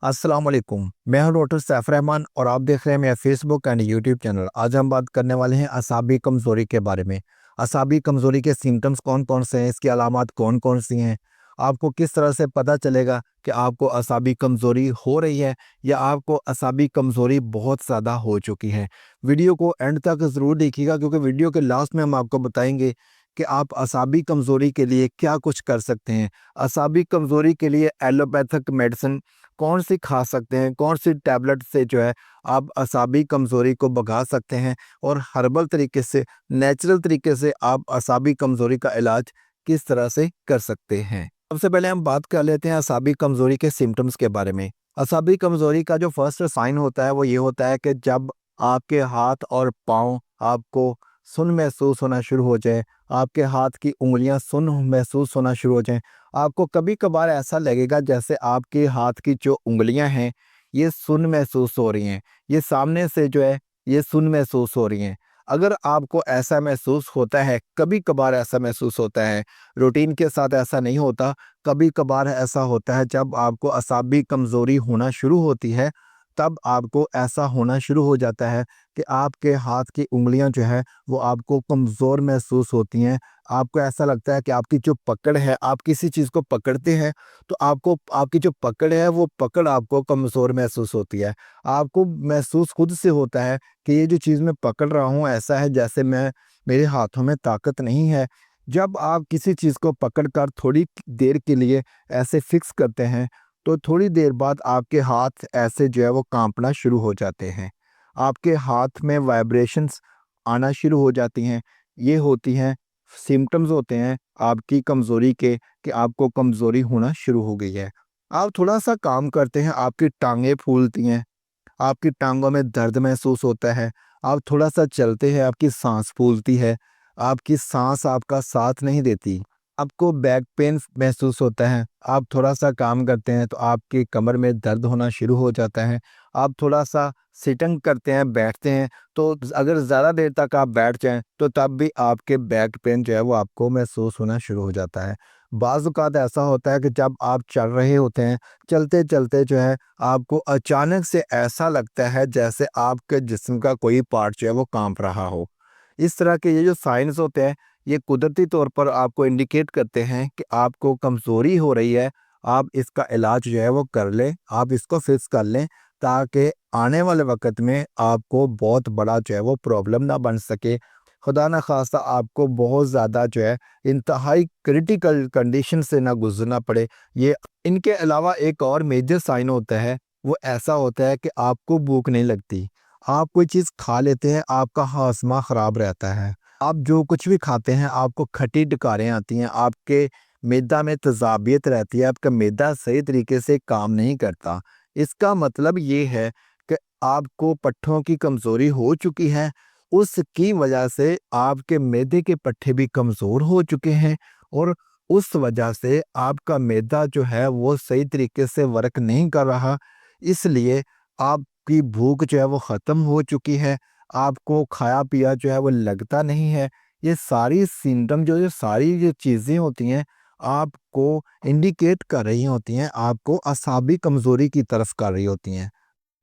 अस्सलाम वालेकुम। मैं हूं डॉक्टर सैफ रहमान और आप देख रहे हैं मेरा फेसबुक एंड यूट्यूब चैनल। आज हम बात करने वाले हैं असाबी कमज़ोरी के बारे में। असाबी कमज़ोरी के सिम्टम्स कौन कौन से हैं, इसकी अलामात कौन कौन सी हैं, आपको किस तरह से पता चलेगा कि आपको असाबी कमज़ोरी हो रही है या आपको असाबी कमज़ोरी बहुत ज़्यादा हो चुकी है। वीडियो को एंड तक ज़रूर देखिएगा क्योंकि वीडियो के लास्ट में हम आपको बताएंगे कि आप असाबी कमज़ोरी के लिए क्या कुछ कर सकते हैं। असाबी कमज़ोरी के लिए एलोपैथिक मेडिसिन कौन सी खा सकते हैं, कौन सी टैबलेट से जो है आप असाबी कमज़ोरी को भगा सकते हैं और हर्बल तरीके से, नेचुरल तरीके से आप असाबी कमज़ोरी का इलाज किस तरह से कर सकते हैं। सबसे पहले हम बात कर लेते हैं असाबी कमज़ोरी के सिम्टम्स के बारे में। असाबी कमज़ोरी का जो फर्स्ट साइन होता है वो ये होता है कि जब आपके हाथ और पाँव आपको सुन्न महसूस होना शुरू हो जाए, आपके हाथ की उँगलियां सुन्न महसूस होना शुरू हो जाएं, आपको कभी-कभार ऐसा लगेगा जैसे आपके हाथ की जो उँगलियां हैं, ये सुन्न महसूस हो रही हैं, ये सामने से जो है, ये सुन्न महसूस हो रही हैं। अगर आपको ऐसा महसूस होता है, कभी-कभार ऐसा महसूस होता है, रूटीन के साथ ऐसा नहीं होता, कभी-कभार ऐसा होता है जब आपको असाबी कमज़ोरी होना शुरू होती है, तब आपको ऐसा होना शुरू हो जाता है कि आपके हाथ की उँगलियां जो है, वो आपको कमज़ोर महसूस होती हैं। आपको ऐसा लगता है कि आपकी जो पकड़ है, आप किसी चीज़ को पकड़ते हैं तो आपको आपकी जो पकड़ है वो पकड़ आपको कमज़ोर महसूस होती है। आपको महसूस खुद से होता है कि ये जो चीज़ मैं पकड़ रहा हूँ ऐसा है जैसे मैं मेरे हाथों में ताकत नहीं है। जब आप किसी चीज़ को पकड़ कर थोड़ी देर के लिए ऐसे फ़िक्स करते हैं, तो थोड़ी देर बाद आपके हाथ ऐसे जो है वो काँपना शुरू हो जाते हैं। आपके हाथ में वाइब्रेशंस आना शुरू हो जाती हैं। ये होती हैं सिम्पटम्स होते हैं आपकी कमज़ोरी के कि आपको कमज़ोरी होना शुरू हो गई है। आप थोड़ा-सा काम करते हैं, आपकी टाँगें फूलती हैं, आपकी टाँगों में दर्द महसूस होता है, आप थोड़ा-सा चलते हैं, आपकी साँस फूलती है, आपकी साँस आपका साथ नहीं देती, आपको बैक पेन महसूस होता है, आप थोड़ा-सा काम करते हैं तो आपकी कमर में दर्द होना शुरू हो जाता है, आप थोड़ा-सा सिटिंग करते हैं, बैठते हैं, तो अगर ज़्यादा देर तक आप बैठ जाएँ, तो तब भी आपके बैक पेन जो है वो आपको महसूस होना शुरू हो जाता है। बाज़ औक़ात ऐसा होता है कि जब आप चल रहे होते हैं, चलते-चलते जो है आपको अचानक से ऐसा लगता है जैसे आपके जिस्म का कोई पार्ट जो है वो काँप रहा हो। इस तरह के ये जो साइन्स होते हैं, ये कुदरती तौर पर आपको इंडिकेट करते हैं कि आपको कमज़ोरी हो रही है, आप इसका इलाज जो है वो कर लें, आप इसको फिक्स कर लें ताकि आने वाले वक़्त में आपको बहुत बड़ा जो है वो प्रॉब्लम ना बन सके। खुदा ना ख़ास्ता आपको बहुत ज़्यादा जो है इंतहाई क्रिटिकल कंडीशन से ना गुज़रना पड़े। ये इनके अलावा एक और मेजर साइन होता है, वो ऐसा होता है कि आपको भूख नहीं लगती। आप कोई चीज़ खा लेते हैं, आपका हाज़मा ख़राब रहता है। आप जो कुछ भी खाते हैं, आपको खट्टी डकारें आती हैं, आपके मैदा में तेज़ाबियत रहती है, आपका मैदा सही तरीके से काम नहीं करता। इसका मतलब ये है कि आपको पट्ठों की कमज़ोरी हो चुकी है, उसकी वजह से आपके मैदे के पट्ठे भी कमज़ोर हो चुके हैं और उस वजह से आपका मैदा जो है वो सही तरीके से वर्क नहीं कर रहा। इसलिए आपकी भूख जो है वो ख़त्म हो चुकी है, आपको खाया-पिया जो है वो लगता नहीं है। ये सारी सिम्पटम जो ये सारी जो चीज़ें होती हैं, आपको इंडिकेट कर रही होती हैं, आपको असाबी कमज़ोरी की तरफ कर रही होती हैं।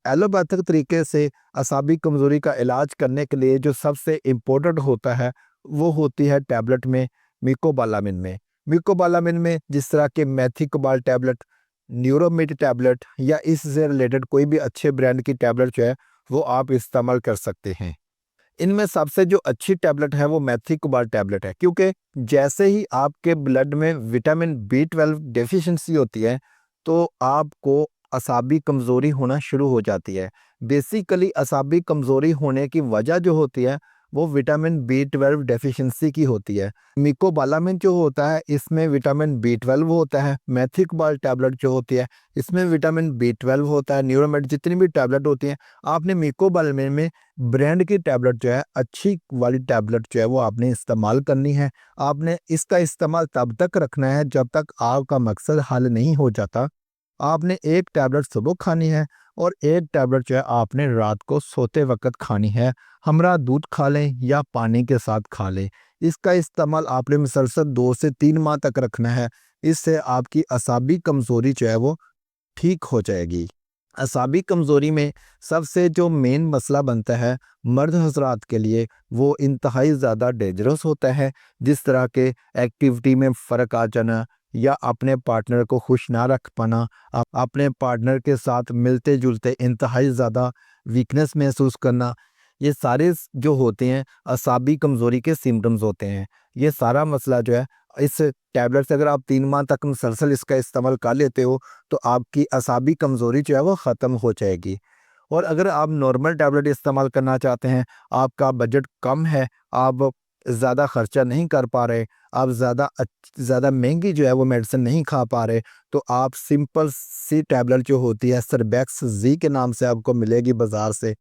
एलोपैथिक तरीके से असाबी कमज़ोरी का इलाज करने के लिए जो सबसे इम्पोर्टेंट होता है, वो होती है टैबलेट में मिकोबालामिन में। मिकोबालामिन में जिस तरह के मेथिकोबाल टैबलेट, न्यूरोमिड टैबलेट या इससे रिलेटेड कोई भी अच्छे ब्रांड की टैबलेट जो है, वो आप इस्तेमाल कर सकते हैं। इनमें सबसे जो अच्छी टैबलेट है वो मेथिकोबाल टैबलेट है क्योंकि जैसे ही आपके ब्लड में विटामिन बी 12 डेफिशिएंसी होती है तो आपको असाबी कमज़ोरी होना शुरू हो जाती है। बेसिकली असाबी कमज़ोरी होने की वजह जो होती है वो विटामिन बी 12 डेफिशिएंसी की होती है। मिकोबालामिन जो होता है इसमें विटामिन बी 12 होता है, मेथिकोबाल टैबलेट जो होती है इसमें विटामिन बी 12 होता है, न्यूरोमेड जितनी भी टैबलेट होती हैं आपने मिकोबालामिन में ब्रांड की टैबलेट जो है, अच्छी वाली टैबलेट जो है वो आपने इस्तेमाल करनी है। आपने इसका इस्तेमाल तब तक रखना है जब तक आपका मकसद हल नहीं हो जाता। आपने एक टैबलेट सुबह खानी है और एक टैबलेट जो है आपने रात को सोते वक़्त खानी है। हमरा दूध खा लें या पानी के साथ खा लें। इसका इस्तेमाल आपने मुसलसल 2 से 3 माह तक रखना है। इससे आपकी असाबी कमज़ोरी जो है वो ठीक हो जाएगी। असाबी कमज़ोरी में सबसे जो मेन मसला बनता है मर्द हज़रात के लिए, वो इंतहाई ज़्यादा डेंजरस होता है। जिस तरह के एक्टिविटी में फ़र्क आ जाना या अपने पार्टनर को खुश ना रख पाना, अपने पार्टनर के साथ मिलते जुलते इंतहाई ज़्यादा वीकनेस महसूस करना, ये सारे जो होते हैं असाबी कमज़ोरी के सिम्टम्स होते हैं। ये सारा मसला जो है, इस टैबलेट से अगर आप 3 माह तक मुसलसल इसका इस्तेमाल कर लेते हो तो आपकी असाबी कमज़ोरी जो है वो ख़त्म हो जाएगी। और अगर आप नॉर्मल टैबलेट इस्तेमाल करना चाहते हैं, आपका बजट कम है, आप ज़्यादा खर्चा नहीं कर पा रहे, आप ज़्यादा महंगी जो है वो मेडिसिन नहीं खा पा रहे, तो आप सिंपल सी टैबलेट जो होती है सरबैक्स जी के नाम से आपको मिलेगी बाज़ार से।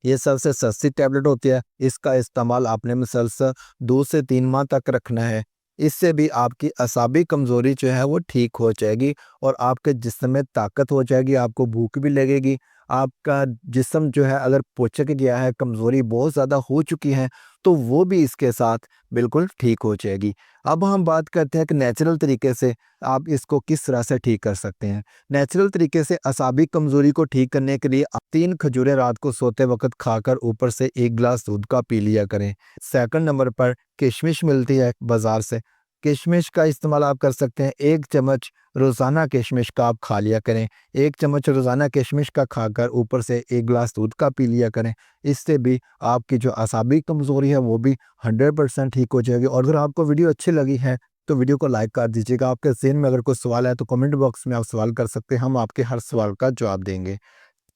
ये सबसे सस्ती टैबलेट होती है। इसका इस्तेमाल आपने मुसलसल 2 से 3 माह तक रखना है। इससे भी आपकी असाबी कमज़ोरी जो है वो ठीक हो जाएगी और आपके जिस्म में ताकत हो जाएगी, आपको भूख भी लगेगी। आपका जिस्म जो है अगर पहुँच गया है, कमज़ोरी बहुत ज़्यादा हो चुकी है, तो वो भी इसके साथ बिल्कुल ठीक हो जाएगी। अब हम बात करते हैं कि नेचुरल तरीके से आप इसको किस तरह से ठीक कर सकते हैं। नेचुरल तरीके से असाबी कमज़ोरी को ठीक करने के लिए आप 3 खजूरें रात को सोते वक़्त खाकर ऊपर से 1 गिलास दूध का पी लिया करें। सेकंड नंबर पर किशमिश मिलती है बाज़ार से। किशमिश का इस्तेमाल आप कर सकते हैं। 1 चम्मच रोज़ाना किशमिश का आप खा लिया करें। 1 चम्मच रोज़ाना किशमिश का खाकर ऊपर से 1 गिलास दूध का पी लिया करें। इससे भी आपकी जो असाबी कमज़ोरी है वो भी 100% ठीक हो जाएगी। और अगर आपको वीडियो अच्छी लगी है तो वीडियो को लाइक कर दीजिएगा। आपके ज़हन में अगर कोई सवाल है तो कमेंट बॉक्स में आप सवाल कर सकते हैं, हम आपके हर सवाल का जवाब देंगे।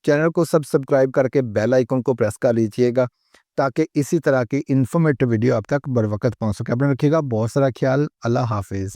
चैनल को सब्सक्राइब करके बेल आइकन को प्रेस कर लीजिएगा ताकि इसी तरह की इन्फॉर्मेटिव वीडियो आप तक बर वक़्त पहुँच सके। अपना रखिएगा बहुत सारा ख्याल। अल्लाह हाफ़िज़।